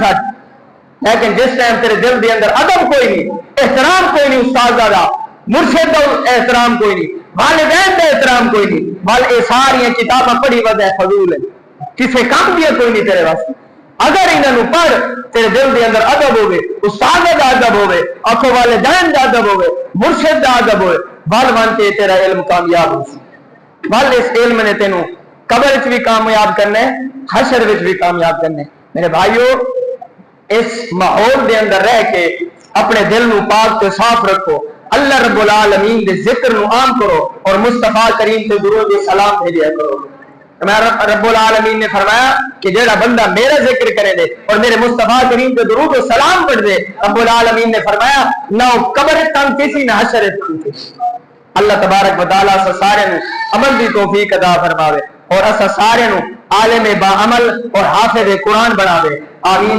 سٹ، لیکن جس ٹائم تیرے دل دے اندر ادب کوئی نہیں، احترام کوئی نہیں، استاد دا مرشد دا احترام کوئی نہیں، والدین دا احترام کوئی نہیں، بل اے ساری کتاباں پڑھی وجہ فضول ہے، کسے کام بھی کوئی نہیں تیرے واسطے۔ اگر انہاں نو پڑھ، تیرے دل دے اندر ادب ہوے، استاد دا ادب ہوے، اکھو والدین دا ادب ہوے، مرشد دا ادب ہوے، بل وانتے تیرا علم کامیاب ہو سی۔ بل اس علم نے تینوں قبر وچ بھی کامیاب کرنا ہے، حشر وچ بھی کامیاب کرنا ہے۔ میرے بھائیو، اس ماحول دے اندر رہ کے اپنے دل نو پاک تے صاف رکھو، اللہ رب العالمین دے ذکر نو عام کرو، اور مصطفیٰ کریم تے درود و سلام بھیجیا کرو۔ رب العالمین نے فرمایا کہ جیڑا بندہ میرا ذکر کرے دے اور میرے مصطفیٰ کریم تے درود و سلام پڑھ دے، رب العالمین نے فرمایا نہ قبر تنگ کسی نہ حشر تنگ کسی۔ اللہ تبارک و تعالیٰ سے سارے نو عمل دی توفیق عطا فرماوے، اور اسا سارے نو عالم با عمل اور حافظ قرآن بناوے، آمین۔